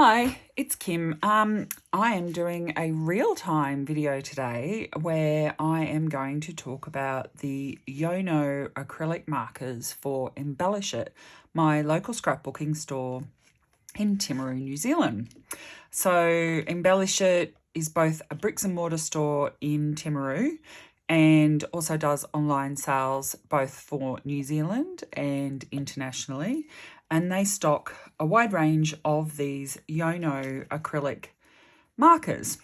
Hi, it's Kim. I am doing a real-time video today where I am going to talk about the YONO acrylic markers for Embellish It, my local scrapbooking store in Timaru, New Zealand. So Embellish It is both a bricks and mortar store in Timaru and also does online sales both for New Zealand and internationally. And they stock a wide range of these YONO acrylic markers.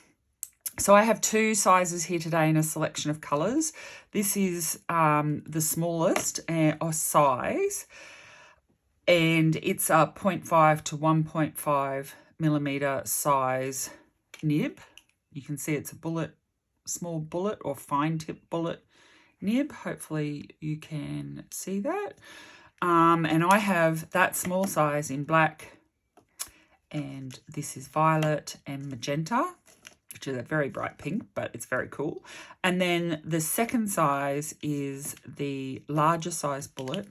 So I have two sizes here today in a selection of colours. This is the smallest size, and it's a 0.5 to 1.5 millimetre size nib. You can see it's a small bullet or fine tip bullet nib. Hopefully you can see that. And I have that small size in black, and this is violet and magenta, which is a very bright pink, but it's very cool. And then the second size is the larger size bullet,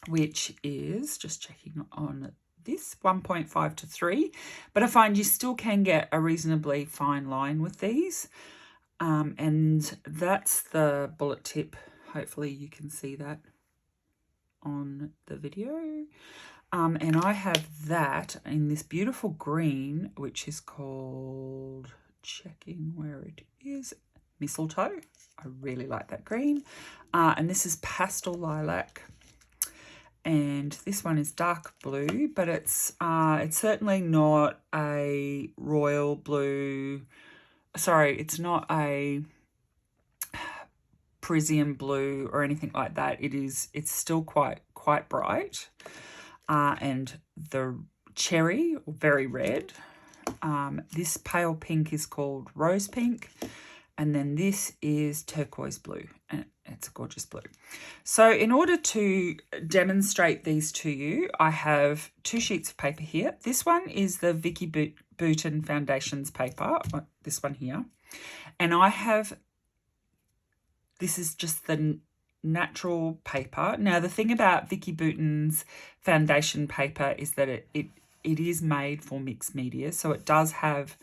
which is, just checking on this, 1.5 to 3. But I find you still can get a reasonably fine line with these. And that's the bullet tip. Hopefully you can see that on the video. And I have that in this beautiful green, which is called, checking where it is, mistletoe. I really like that green. And this is pastel lilac. And this one is dark blue, but it's certainly not a royal blue. Sorry, it's not a Parisian blue or anything like that. It's still quite bright, and the cherry, very red. This pale pink is called rose pink, and then this is turquoise blue, and it's a gorgeous blue. So in order to demonstrate these to you, I have two sheets of paper here. This one is the Vicki Boutin Foundations paper, this one here, and this is just the natural paper. Now, the thing about Vicki Boutin's foundation paper is that it is made for mixed media. So it does have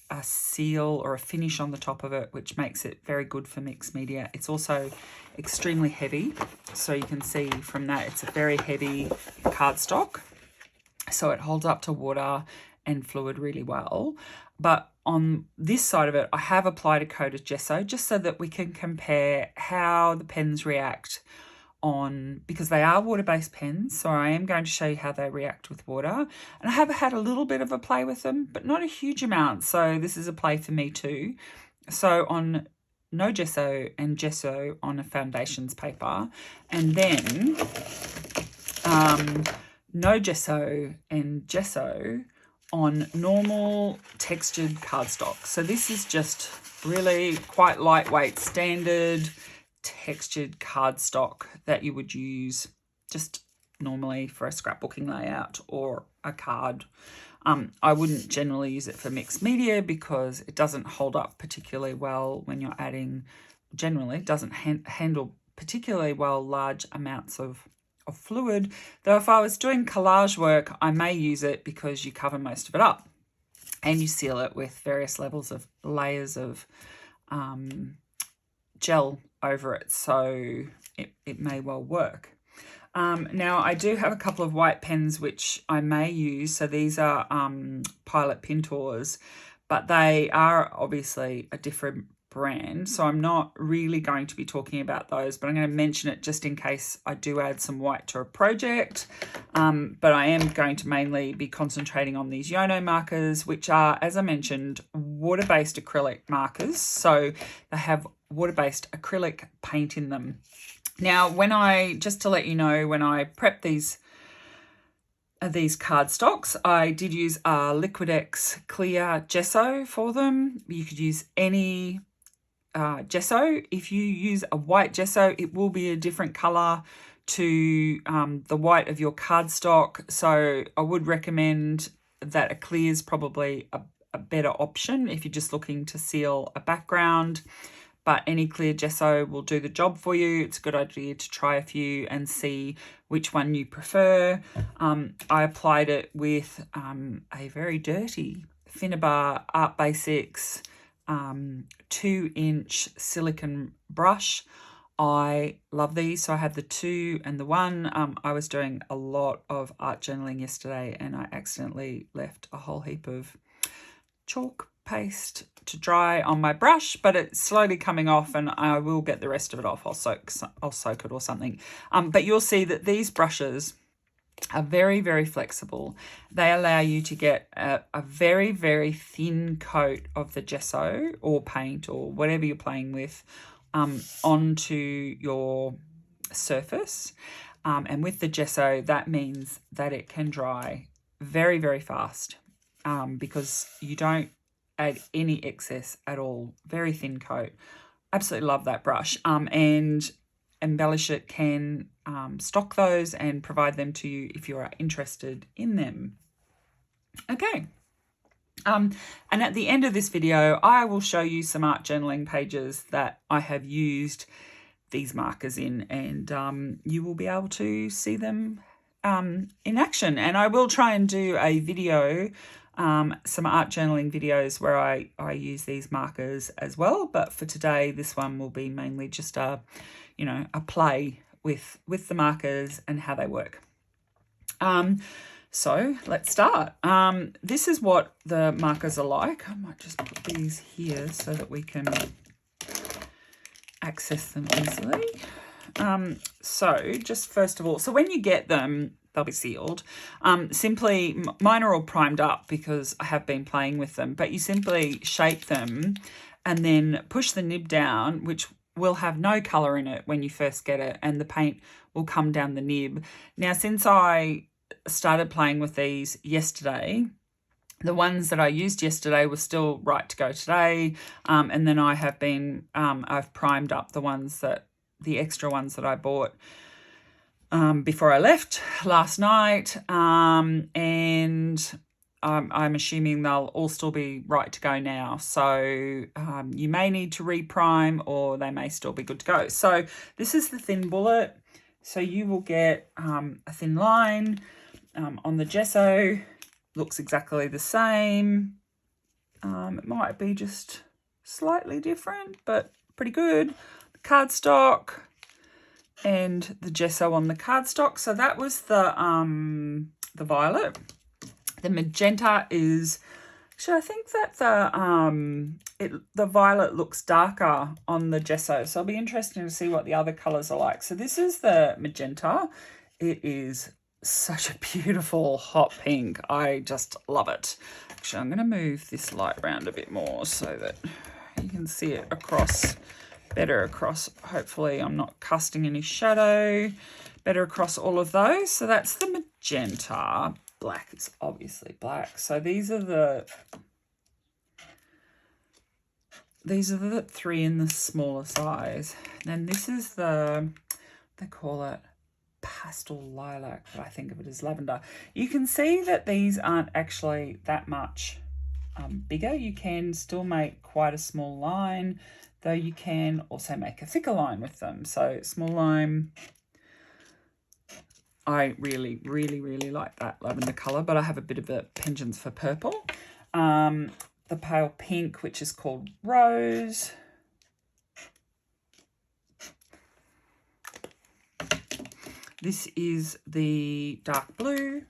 a seal or a finish on the top of it, which makes it very good for mixed media. It's also extremely heavy. So you can see from that, it's a very heavy cardstock. So it holds up to water and fluid really well. But on this side of it, I have applied a coat of gesso just so that we can compare how the pens react because they are water-based pens. So I am going to show you how they react with water. And I have had a little bit of a play with them, but not a huge amount. So this is a play for me too. So on no gesso and gesso on a foundations paper, and then no gesso and gesso on normal textured cardstock. So this is just really quite lightweight, standard textured cardstock that you would use just normally for a scrapbooking layout or a card. I wouldn't generally use it for mixed media because it doesn't hold up particularly well when you're adding, generally doesn't handle particularly well large amounts of fluid, though if I was doing collage work, I may use it because you cover most of it up and you seal it with various layers of gel over it, so it may well work. Now I do have a couple of white pens which I may use. So these are Pilot Pintors, but they are obviously a different brand, so I'm not really going to be talking about those, but I'm going to mention it just in case I do add some white to a project. But I am going to mainly be concentrating on these YONO markers, which are, as I mentioned, water-based acrylic markers. So they have water-based acrylic paint in them. Now, just to let you know, when I prepped these cardstocks, I did use a Liquidex clear gesso for them. You could use any gesso. If you use a white gesso, it will be a different color to the white of your cardstock. So I would recommend that a clear is probably a better option if you're just looking to seal a background. but any clear gesso will do the job for you. It's a good idea to try a few and see which one you prefer. I applied it with a very dirty Finnabar Art Basics 2-inch silicone brush. I love these. So I have the 2 and the 1. I was doing a lot of art journaling yesterday and I accidentally left a whole heap of chalk paste to dry on my brush, but it's slowly coming off and I will get the rest of it off. I'll soak it or something. But you'll see that these brushes are very, very flexible. They allow you to get a very, very thin coat of the gesso or paint or whatever you're playing with onto your surface. And with the gesso, that means that it can dry very, very fast because you don't add any excess at all. Very thin coat. Absolutely love that brush. And Embellish It can stock those and provide them to you if you are interested in them. Okay. And at the end of this video, I will show you some art journaling pages that I have used these markers in, and you will be able to see them in action. And I will try and do a video, some art journaling videos where I use these markers as well. But for today, this one will be mainly just a play with the markers and how they work. So let's start. This is what the markers are like. I might just put these here so that we can access them easily. So just first of all, so when you get them, they'll be sealed. Simply, mine are all primed up because I have been playing with them, but you simply shape them and then push the nib down, which will have no colour in it when you first get it, and the paint will come down the nib. Now, since I started playing with these yesterday, the ones that I used yesterday were still right to go today, and then I have been I've primed up the extra ones that I bought before I left last night, and I'm assuming they'll all still be right to go now. So you may need to reprime, or they may still be good to go. So this is the thin bullet. So you will get a thin line on the gesso. Looks exactly the same. It might be just slightly different, but pretty good. The cardstock and the gesso on the cardstock. So that was the violet. The magenta is, actually, I think that the violet looks darker on the gesso. So it'll be interesting to see what the other colours are like. So this is the magenta. It is such a beautiful hot pink. I just love it. Actually, I'm going to move this light around a bit more so that you can see it better across. Hopefully I'm not casting any shadow. Better across all of those. So that's the magenta. Black is obviously black. So these are the 3 in the smaller size. Then this is they call it pastel lilac, but I think of it as lavender. You can see that these aren't actually that much bigger. You can still make quite a small line, though you can also make a thicker line with them. So small line, I really, really, really like that lavender colour, but I have a bit of a penchant for purple. The pale pink, which is called rose. This is the dark blue.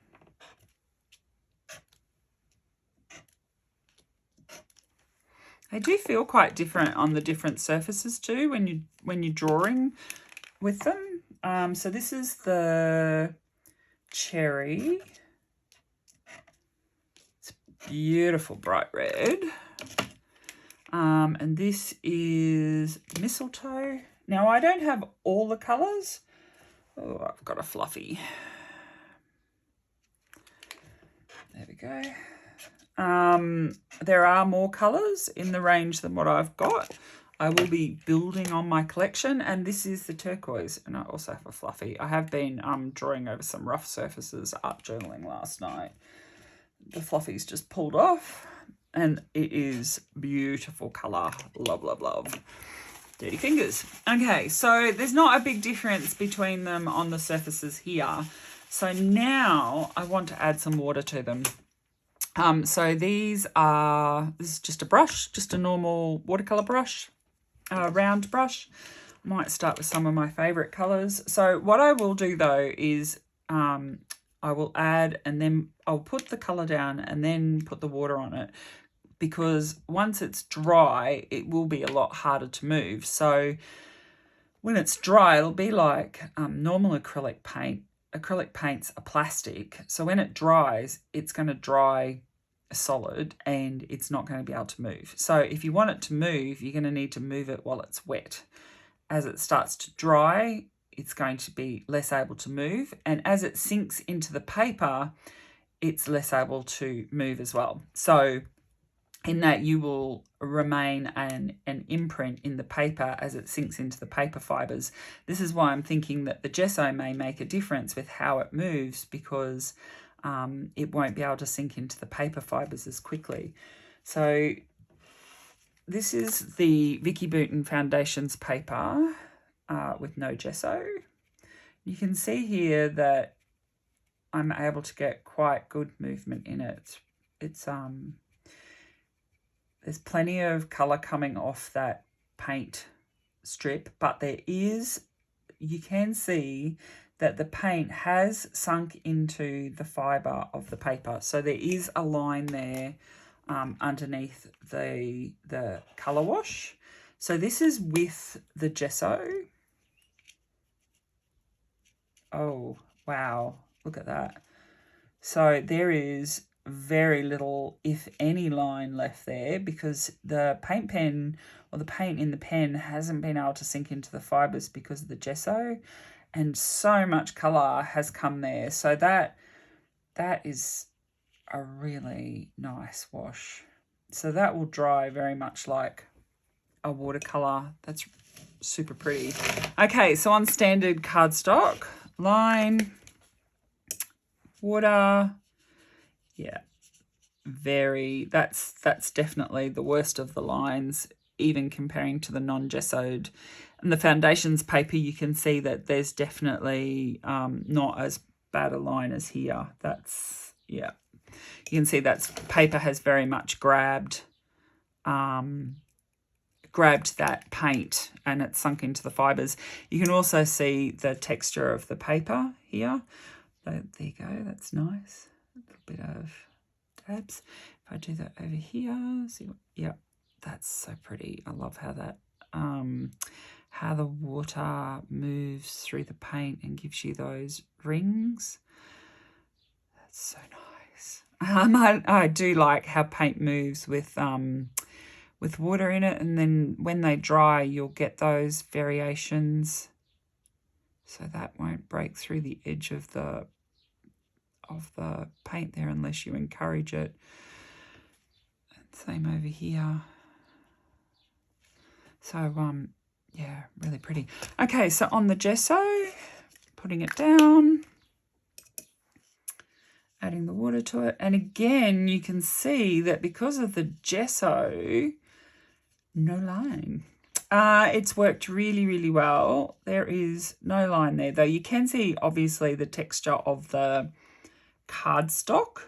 They do feel quite different on the different surfaces too when you're drawing with them. So this is the cherry. It's beautiful bright red. And this is mistletoe. Now I don't have all the colours. Oh, I've got a fluffy. There we go. There are more colours in the range than what I've got. I will be building on my collection, and this is the turquoise, and I also have a fluffy. I have been drawing over some rough surfaces art journaling last night. The fluffy's just pulled off, and it is beautiful colour. Love, love, love. Dirty fingers. Okay, so there's not a big difference between them on the surfaces here. So now I want to add some water to them. So this is just a brush, just a normal watercolor brush, round brush. I might start with some of my favorite colors. So what I will do though is I will add, and then I'll put the color down and then put the water on it, because once it's dry, it will be a lot harder to move. So when it's dry, it'll be like normal acrylic paint. Acrylic paints are plastic. So when it dries, it's going to dry solid and it's not going to be able to move. So if you want it to move, you're going to need to move it while it's wet. As it starts to dry, it's going to be less able to move. And as it sinks into the paper, it's less able to move as well. So in that, you will remain an imprint in the paper as it sinks into the paper fibres. This is why I'm thinking that the gesso may make a difference with how it moves, because it won't be able to sink into the paper fibres as quickly. So this is the Vicki Boutin Foundations paper with no gesso. You can see here that I'm able to get quite good movement in it. It's there's plenty of colour coming off that paint strip, but you can see that the paint has sunk into the fibre of the paper. So there is a line there underneath the colour wash. So this is with the gesso. Oh, wow, look at that. So there is very little, if any, line left there, because the paint pen or the paint in the pen hasn't been able to sink into the fibres because of the gesso, and so much colour has come there. So that is a really nice wash. So that will dry very much like a watercolour. That's super pretty. Okay, so on standard cardstock, line, water. Yeah, that's definitely the worst of the lines, even comparing to the non-gessoed. And the Foundations paper, you can see that there's definitely not as bad a line as here. That's, yeah. You can see that paper has very much grabbed that paint and it's sunk into the fibres. You can also see the texture of the paper here. So there you go, that's nice. A little bit of dabs. If I do that over here, see what, yeah, that's so pretty. I love how that how the water moves through the paint and gives you those rings. That's so nice. I do like how paint moves with water in it, and then when they dry, you'll get those variations. So that won't break through the edge of the paint there unless you encourage it. Same over here. So yeah, really pretty. Okay, so on the gesso, putting it down, adding the water to it, and again you can see that because of the gesso, no line. It's worked really, really well. There is no line there, though. You can see obviously the texture of the cardstock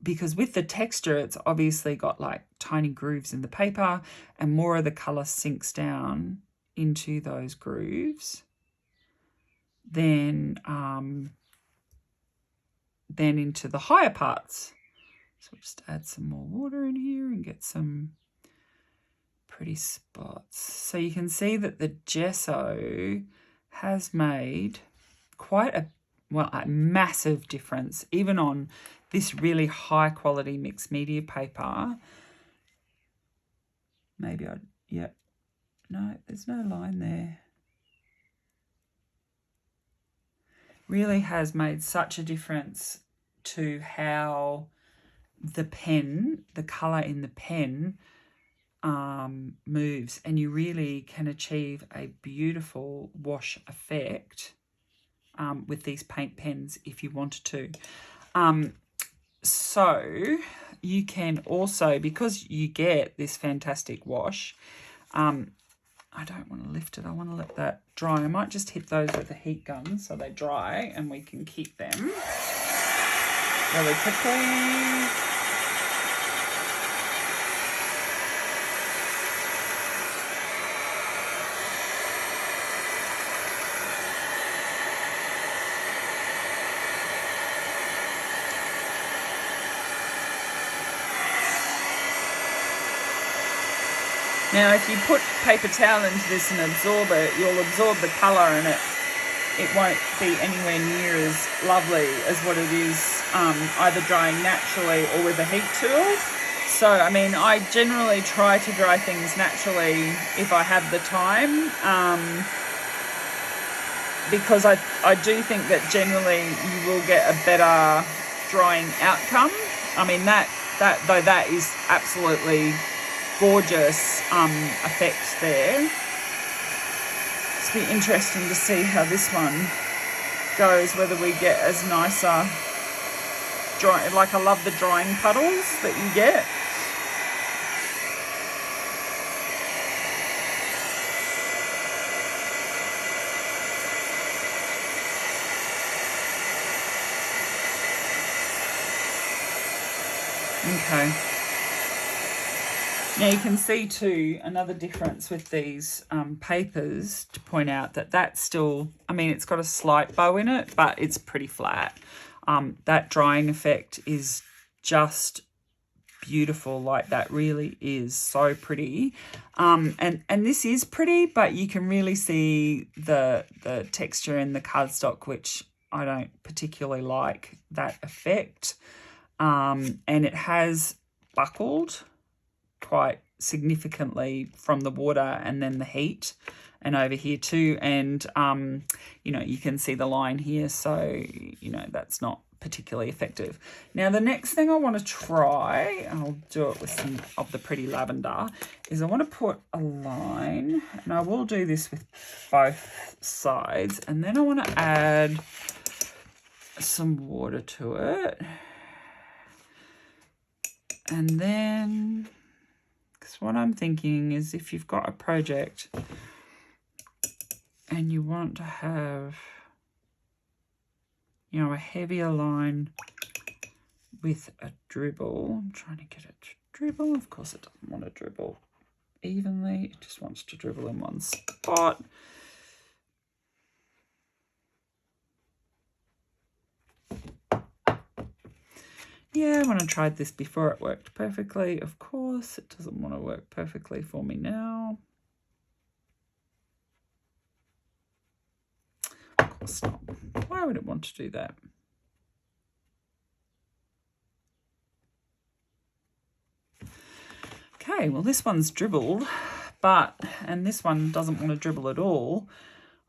because with the texture, it's obviously got like tiny grooves in the paper, and more of the colour sinks down into those grooves than into the higher parts. So we'll just add some more water in here and get some pretty spots. So you can see that the gesso has made quite a massive difference, even on this really high quality mixed media paper. Maybe no, there's no line there. Really has made such a difference to how the colour in the pen moves, and you really can achieve a beautiful wash effect with these paint pens if you wanted to. So you can also, because you get this fantastic wash, I don't want to lift it. I want to let that dry. I might just hit those with a heat gun so they dry and we can keep them really quickly. Now, if you put paper towel into this and absorb it, you'll absorb the colour and it won't be anywhere near as lovely as what it is either drying naturally or with a heat tool. So, I mean, I generally try to dry things naturally if I have the time, because I do think that generally you will get a better drying outcome. I mean, that is absolutely gorgeous effect there. It's be interesting to see how this one goes, whether we get as nicer dry. Like, I love the drying puddles that you get. Okay. Now you can see too another difference with these papers, to point out that that's still, I mean, it's got a slight bow in it, but it's pretty flat. That drying effect is just beautiful. Like, that really is so pretty. And this is pretty, but you can really see the texture in the cardstock, which I don't particularly like that effect. And it has buckled quite significantly from the water and then the heat, and over here too. And you know, you can see the line here, so you know that's not particularly effective. Now the next thing I want to try, and I'll do it with some of the pretty lavender, is I want to put a line, and I will do this with both sides, and then I want to add some water to it. And then, because what I'm thinking is, if you've got a project and you want to have, you know, a heavier line with a dribble, I'm trying to get it to dribble. Of course it doesn't want to dribble evenly. It just wants to dribble in one spot. Yeah, when I tried this before, it worked perfectly. Of course, it doesn't want to work perfectly for me now. Of course not. Why would it want to do that? Okay, well, this one's dribbled, and this one doesn't want to dribble at all.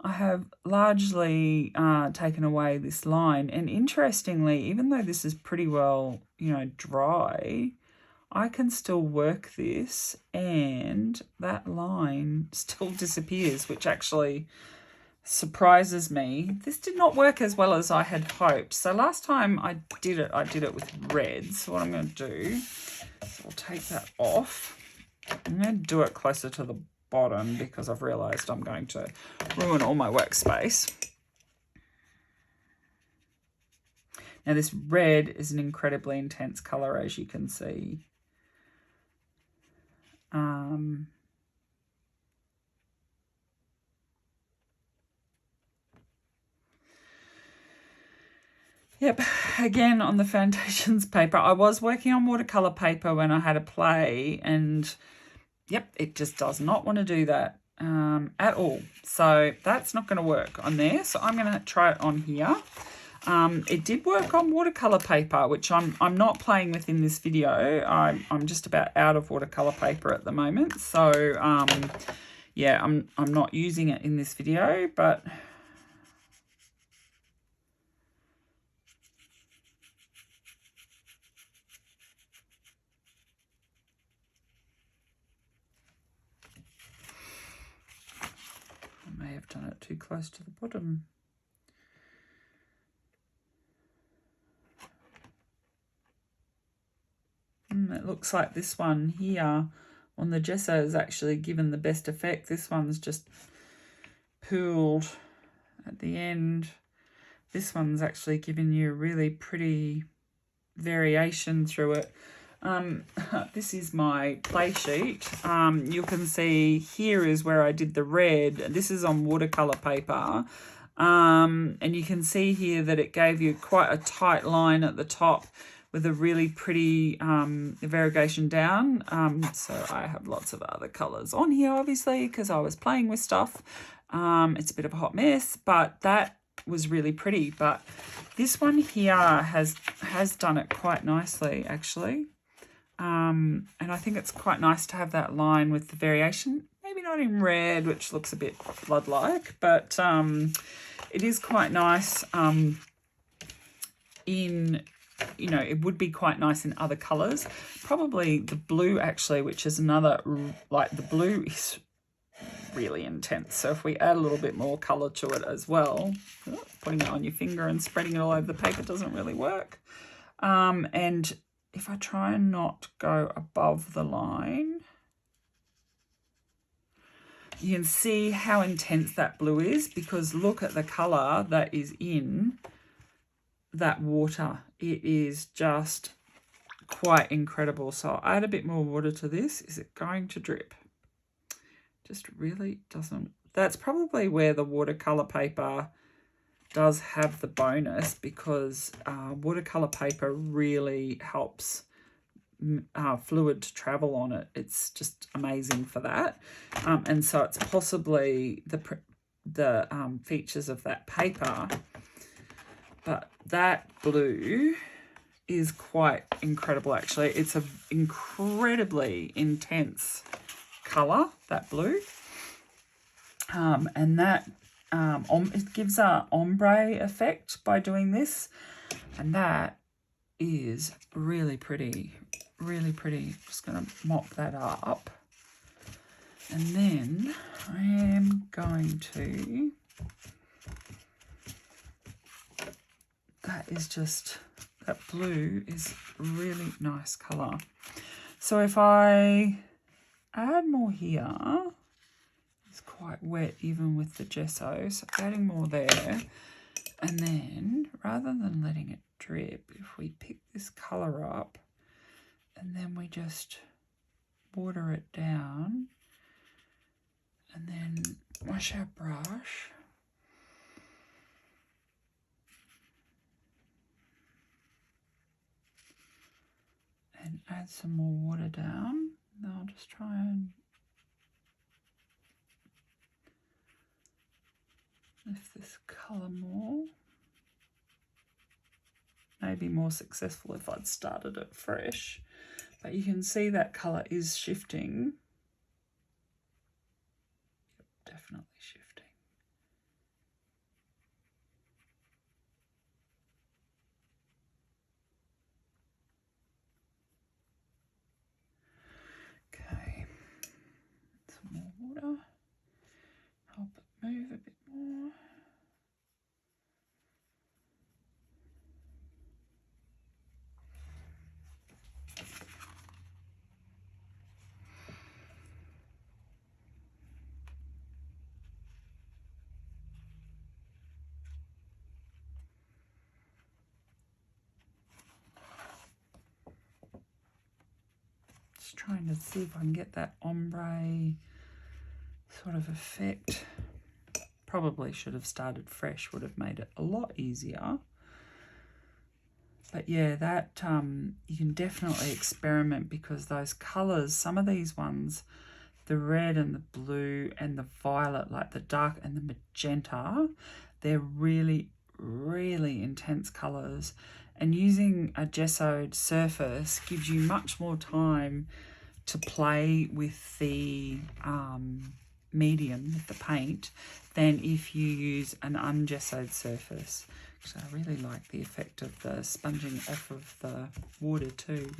I have largely taken away this line, and interestingly, even though this is pretty well, you know, dry, I can still work this and that line still disappears, which actually surprises me. This did not work as well as I had hoped. So last time I did it with red. So what I'm going to do is I'll take that off. I'm going to do it closer to the bottom because I've realized I'm going to ruin all my workspace. Now this red is an incredibly intense color, as you can see. Yep, again on the Foundations paper, I was working on watercolor paper when I had a play, and yep, it just does not want to do that at all. So that's not going to work on there. So I'm going to try it on here. It did work on watercolor paper, which I'm not playing with in this video. I'm just about out of watercolor paper at the moment. So yeah, I'm not using it in this video, but I may have done it too close to the bottom. It looks like this one here on the gesso has actually given the best effect. This one's just pooled at the end. This one's actually giving you a really pretty variation through it. This is my play sheet. You can see here is where I did the red. This is on watercolor paper. And you can see here that it gave you quite a tight line at the top with a really pretty variegation down. So I have lots of other colors on here, obviously, because I was playing with stuff. It's a bit of a hot mess, but that was really pretty. But this one here has done it quite nicely, actually. And I think it's quite nice to have that line with the variation. Maybe not in red, which looks a bit blood-like, but it is quite nice in, you know, it would be quite nice in other colours. Probably the blue, actually, which is another, like the blue is really intense. So if we add a little bit more colour to it as well, putting it on your finger and spreading it all over the paper doesn't really work. And if I try and not go above the line, you can see how intense that blue is, because look at the colour that is in that water. It is just quite incredible. So I'll add a bit more water to this. Is it going to drip? Just really doesn't. That's probably where the watercolor paper does have the bonus, because watercolor paper really helps fluid to travel on it. It's just amazing for that. And so it's possibly the features of that paper. But that blue is quite incredible, actually. It's an incredibly intense colour, that blue. And that it gives a ombre effect by doing this. And that is really pretty, really pretty. Just going to mop that up. And then I am going to... That is just, that blue is really nice colour. So if I add more here, it's quite wet even with the gesso, so adding more there. And then rather than letting it drip, if we pick this colour up and then we just water it down and then wash our brush. And add some more water down. Then I'll just try and lift this colour more. Maybe more successful if I'd started it fresh. But you can see that colour is shifting. Definitely shifting. Okay, some more water, help it move a bit more. Trying to see if I can get that ombre sort of effect. Probably should have started fresh, would have made it a lot easier. But yeah, that you can definitely experiment, because those colours, some of these ones, the red and the blue and the violet, like the dark and the magenta, they're really, really intense colours. And using a gessoed surface gives you much more time to play with the medium, with the paint, than if you use an ungessoed surface. So I really like the effect of the sponging off of the water too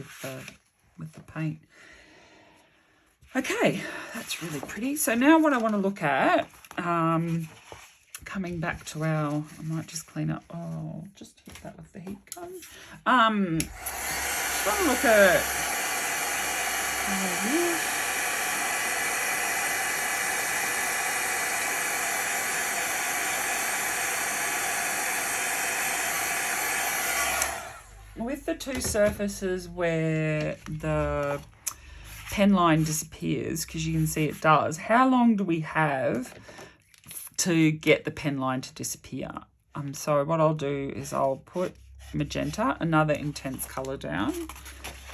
with the paint. Okay, that's really pretty. So now what I want to look at, coming back to our, I might just clean up, oh, just hit that with the heat gun. I want to look at this. with the two surfaces where the pen line disappears, because you can see it does, how long do we have to get the pen line to disappear? So what I'll do is I'll put magenta, another intense colour, down,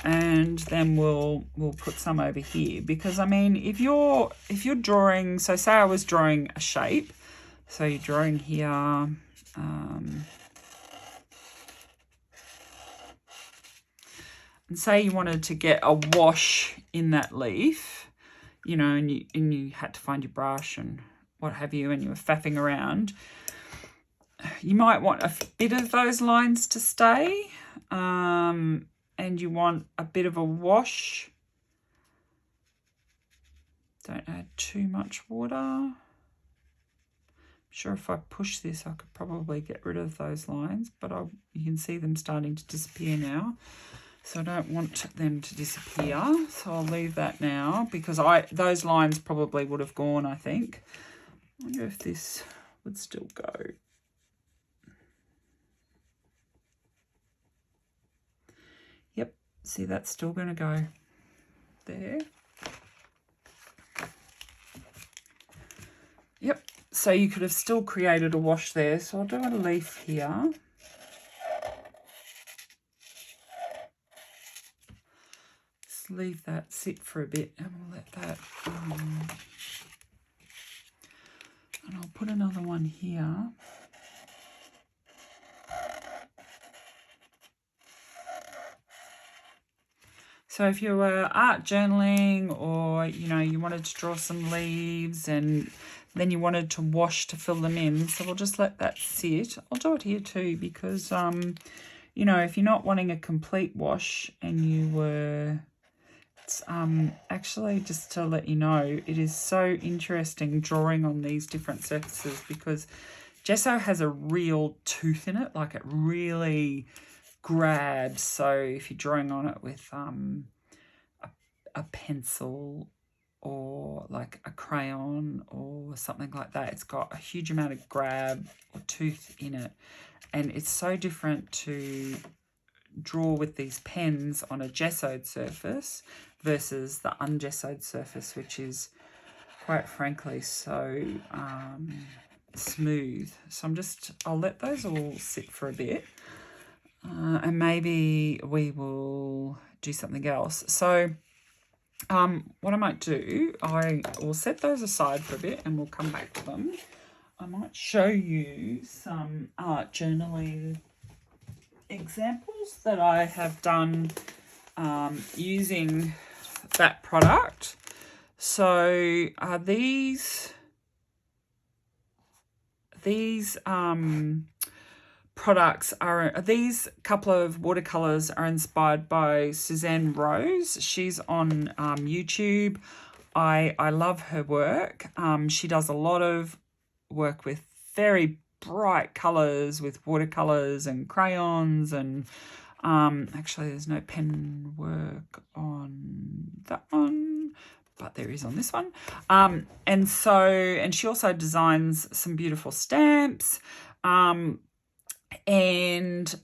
and then we'll put some over here, because I mean, if you're drawing, so say I was drawing a shape, so you're drawing here, and say you wanted to get a wash in that leaf, you know, and you had to find your brush and what have you, and you were faffing around, you might want a bit of those lines to stay, and you want a bit of a wash. Don't add too much water. I'm sure if I push this, I could probably get rid of those lines, but you can see them starting to disappear now. So I don't want them to disappear. So I'll leave that now, because those lines probably would have gone, I think. I wonder if this would still go. Yep, see, that's still going to go there. Yep, so you could have still created a wash there. So I'll do a leaf here. Just leave that sit for a bit, and we'll let that, and I'll put another one here. So if you were art journaling, or, you know, you wanted to draw some leaves and then you wanted to wash to fill them in, so we'll just let that sit. I'll do it here too, because, you know, if you're not wanting a complete wash and you were, actually, just to let you know, it is so interesting drawing on these different surfaces, because gesso has a real tooth in it, like it really grabs. So if you're drawing on it with a pencil or like a crayon or something like that, it's got a huge amount of grab or tooth in it, and it's so different to draw with these pens on a gessoed surface versus the ungessoed surface, which is quite frankly so smooth. So I'll let those all sit for a bit. And maybe we will do something else. So what I might do, I will set those aside for a bit and we'll come back to them. I might show you some art journaling examples that I have done using that product. So these products are, these couple of watercolors are inspired by Suzanne Rose. She's on YouTube. I love her work. She does a lot of work with very bright colors, with watercolors and crayons, and actually there's no pen work on that one, but there is on this one. And she also designs some beautiful stamps. And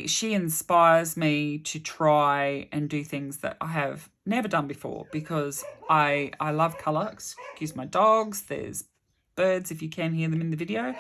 she inspires me to try and do things that I have never done before, because I love colour. Excuse my dogs. There's birds if you can hear them in the video.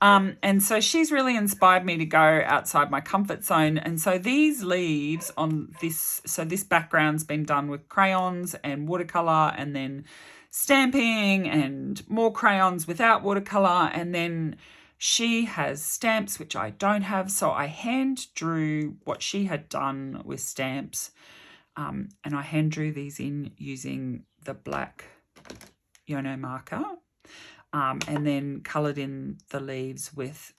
And so she's really inspired me to go outside my comfort zone. And so these leaves on this, so this background's been done with crayons and watercolour, and then stamping and more crayons without watercolour, and then she has stamps, which I don't have, so I hand drew what she had done with stamps, and I hand drew these in using the black YONO marker, and then coloured in the leaves with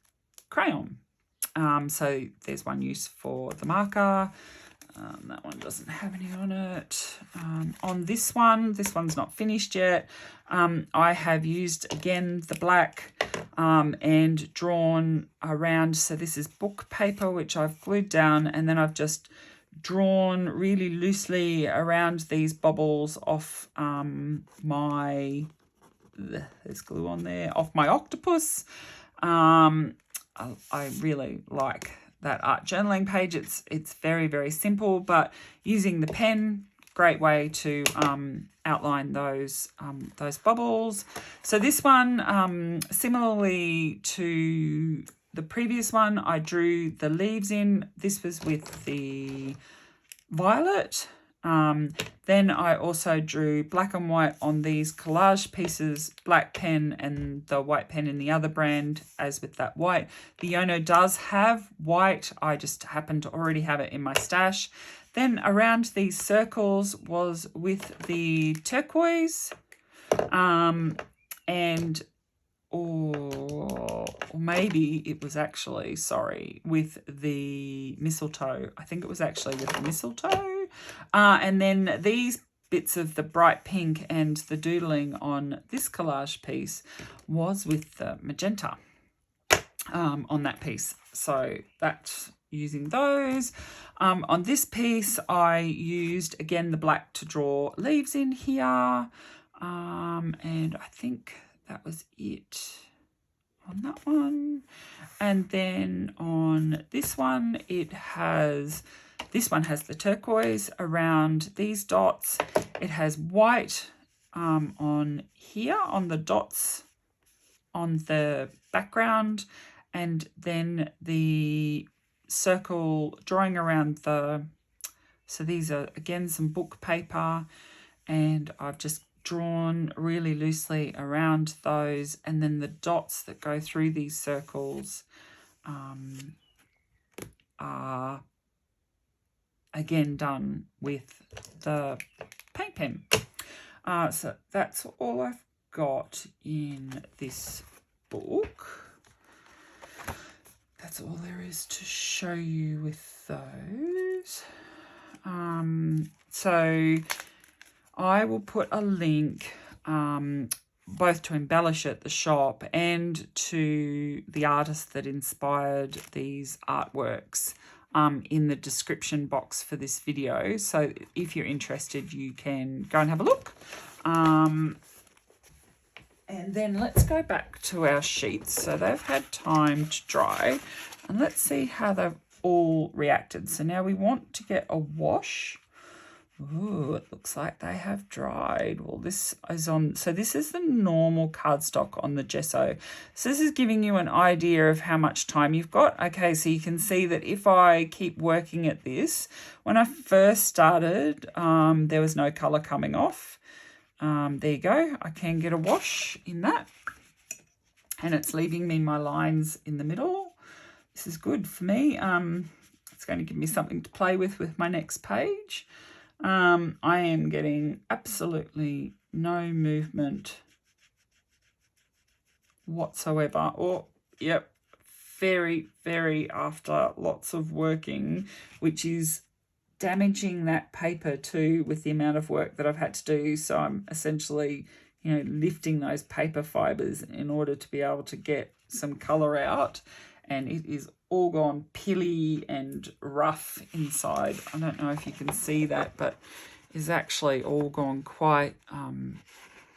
crayon. So there's one use for the marker. That one doesn't have any on it. On this one's not finished yet. I have used, again, the black and drawn around. So this is book paper, which I've glued down, and then I've just drawn really loosely around these bobbles off there's glue on there, off my octopus. I really like that art journaling page. It's very, very simple, but using the pen, great way to outline those bubbles. So this one, similarly to the previous one, I drew the leaves in. This was with the violet. Then I also drew black and white on these collage pieces, black pen and the white pen in the other brand, as with that white. The YONO does have white. I just happen to already have it in my stash. Then around these circles was with the turquoise, and or maybe it was actually, sorry, with the mistletoe. I think it was actually with the mistletoe. And then these bits of the bright pink and the doodling on this collage piece was with the magenta on that piece. So that's using those. On this piece, I used, again, the black to draw leaves in here. And I think that was it on that one. And then on this one, this one has the turquoise around these dots. It has white on here, on the dots on the background, and then the circle drawing around so these are, again, some book paper, and I've just drawn really loosely around those, and then the dots that go through these circles are again done with the paint pen. So that's all I've got in this book. That's all there is to show you with those. So I will put a link both to Embellish It, the shop, and to the artist that inspired these artworks in the description box for this video. So if you're interested, you can go and have a look. And then let's go back to our sheets. So they've had time to dry, and let's see how they've all reacted. So now we want to get a wash. Ooh, it looks like they have dried. Well, this is on, so this is the normal cardstock on the gesso. So this is giving you an idea of how much time you've got. Okay, so you can see that if I keep working at this, when I first started, there was no colour coming off. There you go. I can get a wash in that. And it's leaving me my lines in the middle. This is good for me. It's going to give me something to play with my next page. I am getting absolutely no movement whatsoever. Oh, yep, very, very after lots of working, which is damaging that paper too with the amount of work that I've had to do. So I'm essentially, you know, lifting those paper fibers in order to be able to get some colour out. And it is all gone pilly and rough inside. I don't know if you can see that, but it's actually all gone quite,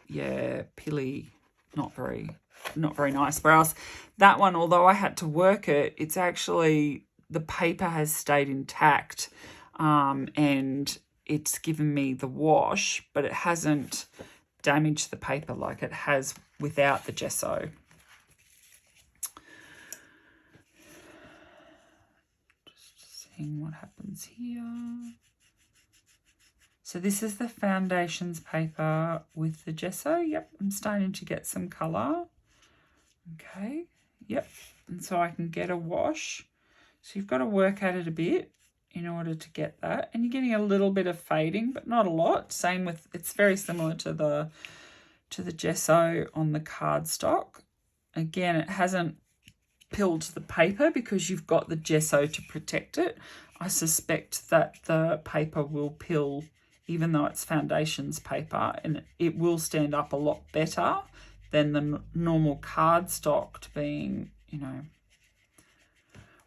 yeah, pilly, not very nice. Whereas that one, although I had to work it, it's actually, the paper has stayed intact, and it's given me the wash, but it hasn't damaged the paper like it has without the gesso. What happens here. So this is the foundations paper with the gesso. Yep, I'm starting to get some colour. Okay, yep, and so I can get a wash. So you've got to work at it a bit in order to get that, and you're getting a little bit of fading, but not a lot. Same with, it's very similar to the gesso on the cardstock. Again, it hasn't pilled the paper because you've got the gesso to protect it. I suspect that the paper will pill even though it's foundations paper, and it will stand up a lot better than the normal cardstock being, you know,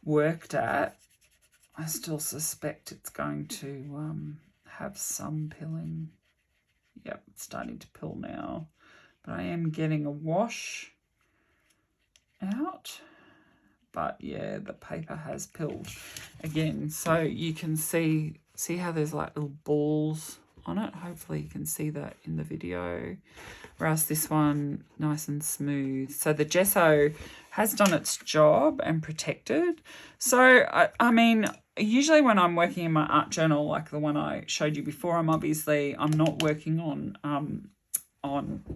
worked at. I still suspect it's going to have some pilling. Yep, it's starting to pill now, but I am getting a wash out. but yeah, the paper has pilled again. So you can see how there's like little balls on it. Hopefully you can see that in the video. Whereas this one, nice and smooth. So the gesso has done its job and protected. So, I mean, usually when I'm working in my art journal, like the one I showed you before, I'm not working on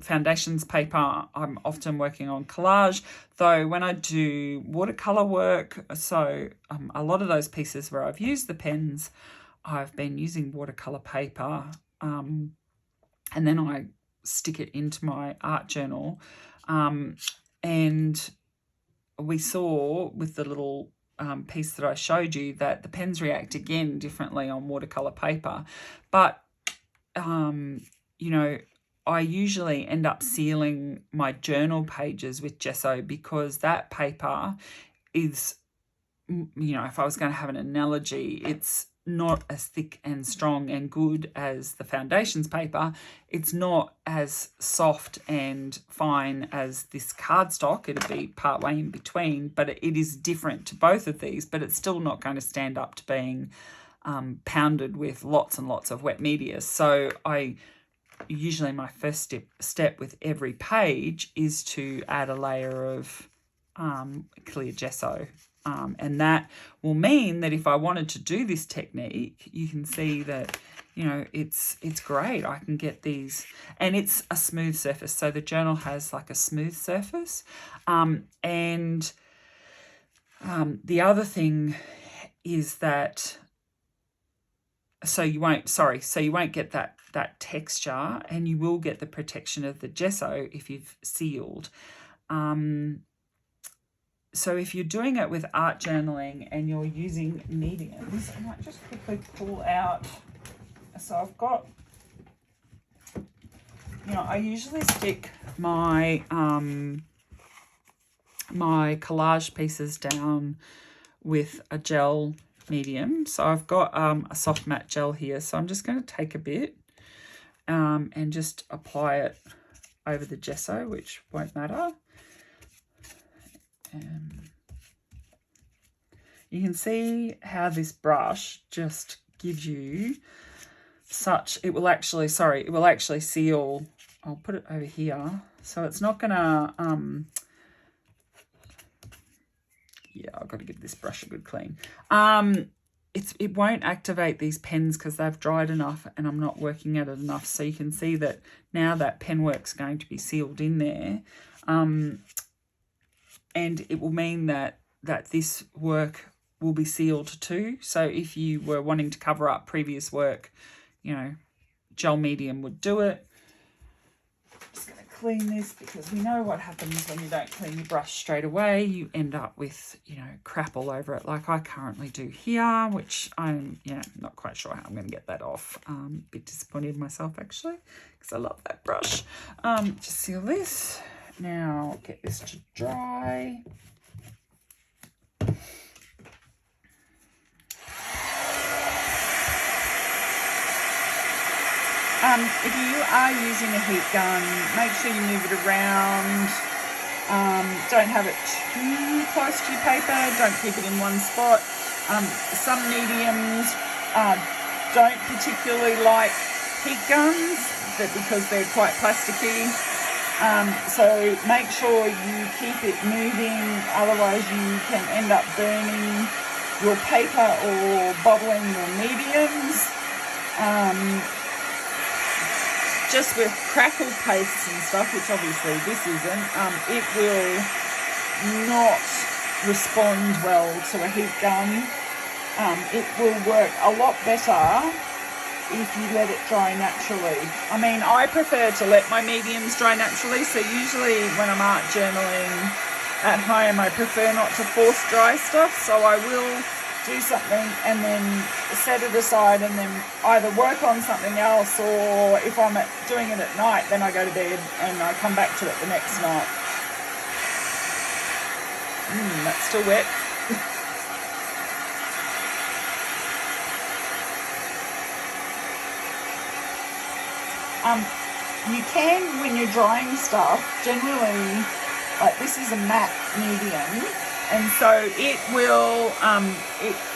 foundations paper. I'm often working on collage, though when I do watercolor work, so a lot of those pieces where I've used the pens, I've been using watercolor paper, and then I stick it into my art journal. And we saw with the little piece that I showed you that the pens react again differently on watercolor paper. But, you know, I usually end up sealing my journal pages with gesso because that paper is, you know, if I was going to have an analogy, it's not as thick and strong and good as the foundations paper. It's not as soft and fine as this cardstock. It'll be partway in between, but it is different to both of these, but it's still not going to stand up to being pounded with lots and lots of wet media. So usually my first step with every page is to add a layer of clear gesso. And that will mean that if I wanted to do this technique, you can see that, you know, it's great. I can get these, and it's a smooth surface. So the journal has like a smooth surface. And the other thing is that, so you won't get that texture, and you will get the protection of the gesso if you've sealed. So if you're doing it with art journaling and you're using mediums, I might just quickly pull out. So I've got, you know, I usually stick my my collage pieces down with a gel medium. So I've got a soft matte gel here. So I'm just going to take a bit and just apply it over the gesso, which won't matter. You can see how this brush just gives you it will actually seal. I'll put it over here. So it's not gonna, yeah, I've got to give this brush a good clean. It won't activate these pens because they've dried enough and I'm not working at it enough. So you can see that now that pen work's going to be sealed in there. And it will mean that this work will be sealed too. So if you were wanting to cover up previous work, you know, gel medium would do it. Just going to clean this because we know what happens when you don't clean your brush straight away. You end up with, you know, crap all over it like I currently do here, which I'm, you know, not quite sure how I'm going to get that off. A bit disappointed in myself actually because I love that brush. Just seal this. Now get this to dry. If you are using a heat gun, make sure you move it around. Don't have it too close to your paper. Don't keep it in one spot. Some mediums don't particularly like heat guns, but because they're quite plasticky. So make sure you keep it moving, otherwise you can end up burning your paper or bottling your mediums. Just with crackle pastes and stuff, which obviously this isn't, it will not respond well to a heat gun. It will work a lot better if you let it dry naturally. I mean, I prefer to let my mediums dry naturally, so usually when I'm art journaling at home, I prefer not to force dry stuff, so I will do something and then set it aside and then either work on something else, or if I'm doing it at night, then I go to bed and I come back to it the next night. That's still wet. You can, when you're drying stuff, generally, like this is a matte medium, And so it will,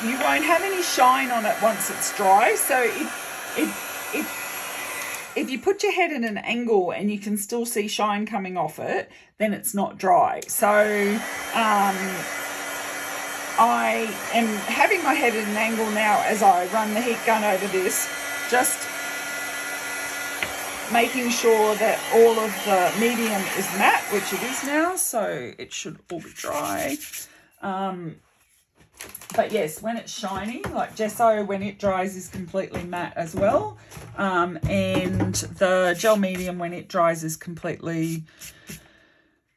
you won't have any shine on it once it's dry. So if you put your head in an angle and you can still see shine coming off it, then it's not dry. So I am having my head at an angle now as I run the heat gun over this, just making sure that all of the medium is matte, which it is now, so it should all be dry. But yes, when it's shiny, like gesso, when it dries, is completely matte as well. And the gel medium, when it dries, is completely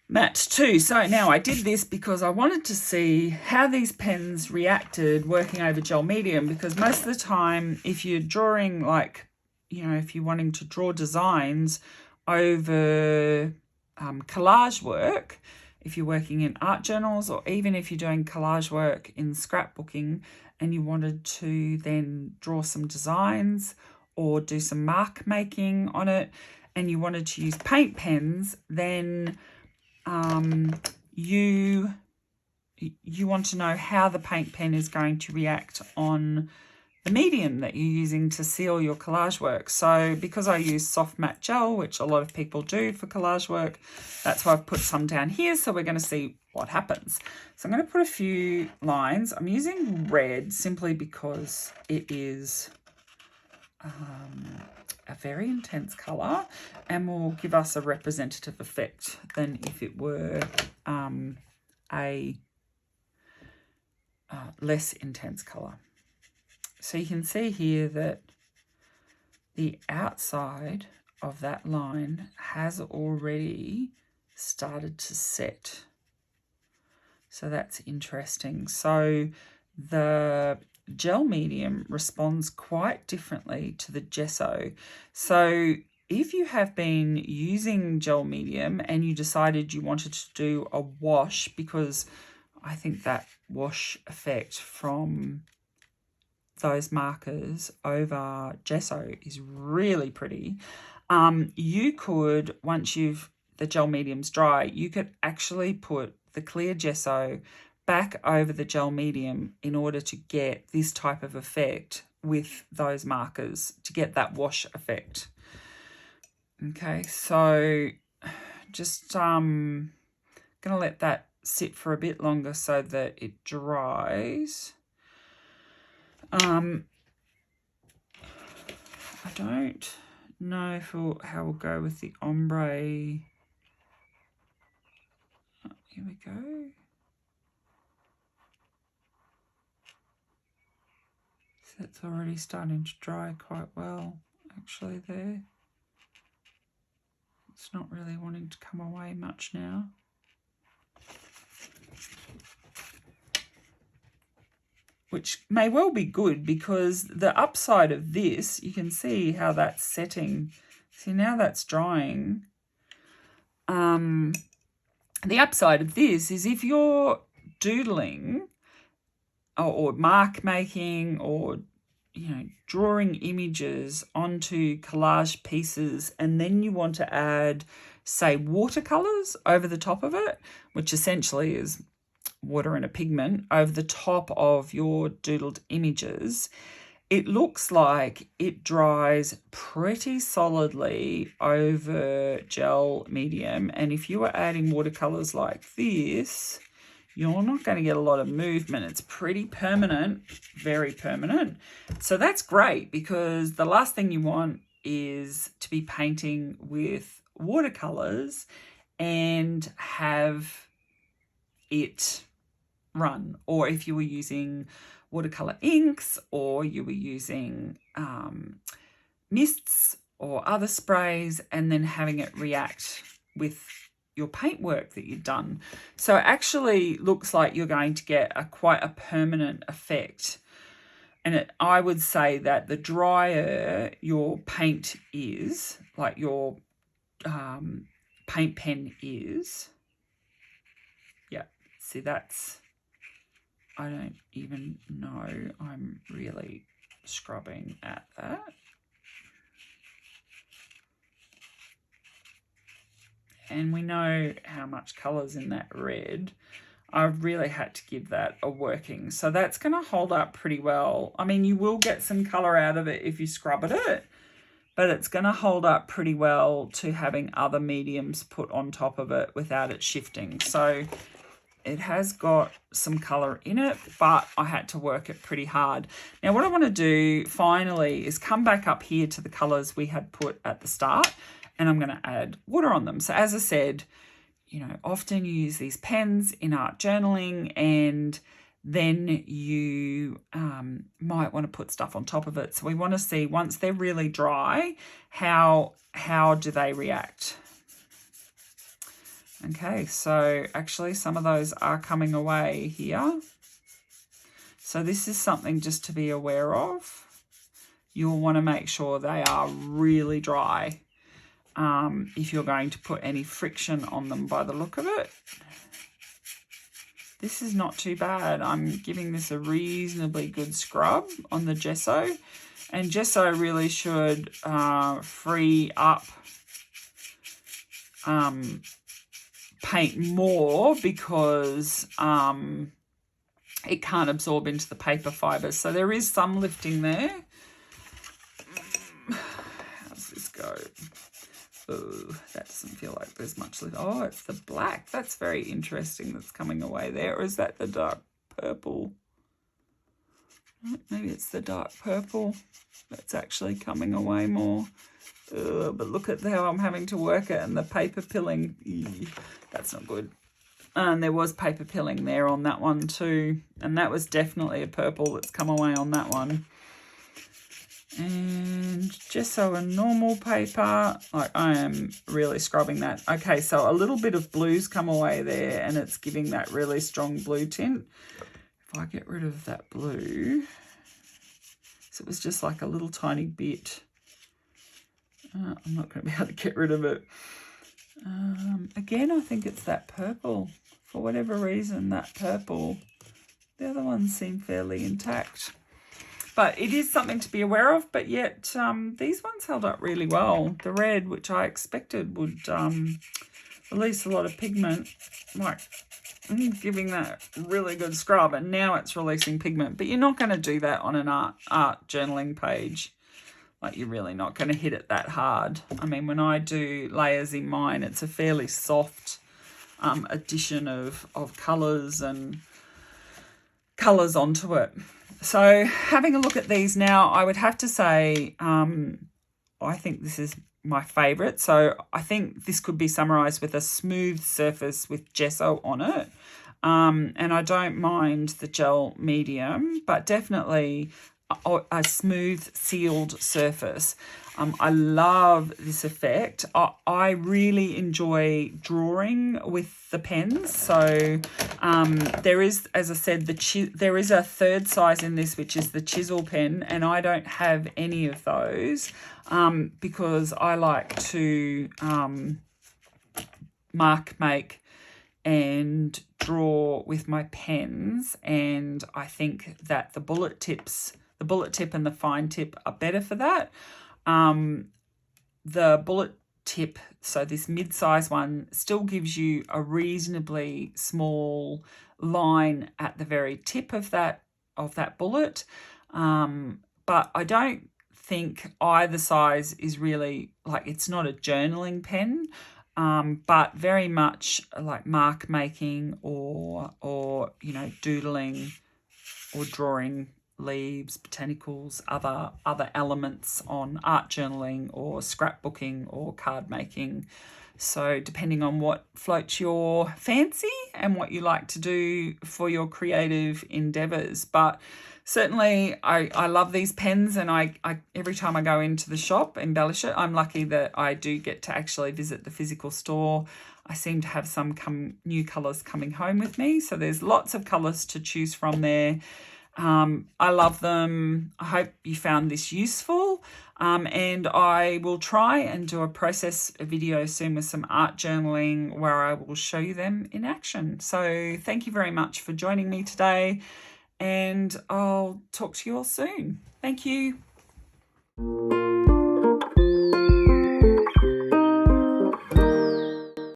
matte too. So now I did this because I wanted to see how these pens reacted working over gel medium, because most of the time, if you're drawing, like, you know, if you're wanting to draw designs over collage work, if you're working in art journals, or even if you're doing collage work in scrapbooking and you wanted to then draw some designs or do some mark making on it and you wanted to use paint pens, then you want to know how the paint pen is going to react on the medium that you're using to seal your collage work. So because I use soft matte gel, which a lot of people do for collage work, that's why I've put some down here. So we're going to see what happens. So I'm going to put a few lines. I'm using red simply because it is a very intense colour and will give us a representative effect than if it were a less intense colour. So you can see here that the outside of that line has already started to set. So that's interesting. So the gel medium responds quite differently to the gesso. So if you have been using gel medium and you decided you wanted to do a wash, because I think that wash effect from those markers over gesso is really pretty. You could, once the gel medium's dry, you could actually put the clear gesso back over the gel medium in order to get this type of effect with those markers, to get that wash effect. Okay, so just gonna let that sit for a bit longer so that it dries. I don't know how we'll go with the ombre. Here we go. So it's already starting to dry quite well, actually, there. It's not really wanting to come away much now. Which may well be good, because the upside of this, you can see how that's setting. See, now that's drying. The upside of this is if you're doodling or mark making, or, you know, drawing images onto collage pieces, and then you want to add, say, watercolors over the top of it, which essentially is water and a pigment over the top of your doodled images, it looks like it dries pretty solidly over gel medium. And if you were adding watercolors like this, you're not going to get a lot of movement. It's pretty permanent, very permanent. So that's great, because the last thing you want is to be painting with watercolors and have it run. Or if you were using watercolor inks, or you were using mists or other sprays, and then having it react with your paintwork that you've done. So it actually looks like you're going to get quite a permanent effect. And I would say that the drier your paint is, like your paint pen is, yeah, see, that's, I don't even know, I'm really scrubbing at that. And we know how much colour's in that red. I really had to give that a working. So that's going to hold up pretty well. I mean, you will get some colour out of it if you scrub it, but it's going to hold up pretty well to having other mediums put on top of it without it shifting. So it has got some colour in it, but I had to work it pretty hard. Now what I want to do finally is come back up here to the colours we had put at the start, and I'm going to add water on them. So as I said, you know, often you use these pens in art journaling, and then you might want to put stuff on top of it. So we want to see, once they're really dry, how do they react? Okay, so actually some of those are coming away here. So this is something just to be aware of. You'll want to make sure they are really dry if you're going to put any friction on them by the look of it. This is not too bad. I'm giving this a reasonably good scrub on the gesso, and gesso really should free up paint more, because it can't absorb into the paper fibres. So there is some lifting there. How's this go? Oh, that doesn't feel like there's much lift. Oh, it's the black. That's very interesting that's coming away there. Or is that the dark purple? Maybe it's the dark purple that's actually coming away more. But look at how I'm having to work it, and the paper pilling. That's not good. And there was paper pilling there on that one too. And that was definitely a purple that's come away on that one. And gesso and normal paper, like I am really scrubbing that. Okay, so a little bit of blue's come away there, and it's giving that really strong blue tint. If I get rid of that blue, so it was just like a little tiny bit. I'm not going to be able to get rid of it. Again, I think it's that purple. For whatever reason, that purple. The other ones seem fairly intact. But it is something to be aware of, but yet these ones held up really well. The red, which I expected would release a lot of pigment, like giving that really good scrub, and now it's releasing pigment. But you're not going to do that on an art journaling page. Like, you're really not going to hit it that hard. I mean, when I do layers in mine, it's a fairly soft addition of colours and colours onto it. So having a look at these now, I would have to say I think this is my favourite. So I think this could be summarised with a smooth surface with gesso on it. And I don't mind the gel medium, but definitely a smooth sealed surface. I love this effect. I really enjoy drawing with the pens. So there is, as I said, there is a third size in this, which is the chisel pen, and I don't have any of those because I like to mark make and draw with my pens, and I think that the bullet tip and the fine tip are better for that. The bullet tip, so this mid-size one, still gives you a reasonably small line at the very tip of that bullet, but I don't think either size is really, like, it's not a journaling pen, but very much like mark making or you know, doodling or drawing leaves, botanicals, other elements on art journaling or scrapbooking or card making. So depending on what floats your fancy and what you like to do for your creative endeavours. But certainly I love these pens, and I every time I go into the shop, Embellish It, I'm lucky that I do get to actually visit the physical store. I seem to have some new colours coming home with me, so there's lots of colours to choose from there. I love them. I hope you found this useful, and I will try and do a process video soon with some art journaling where I will show you them in action. So thank you very much for joining me today, and I'll talk to you all soon. Thank you.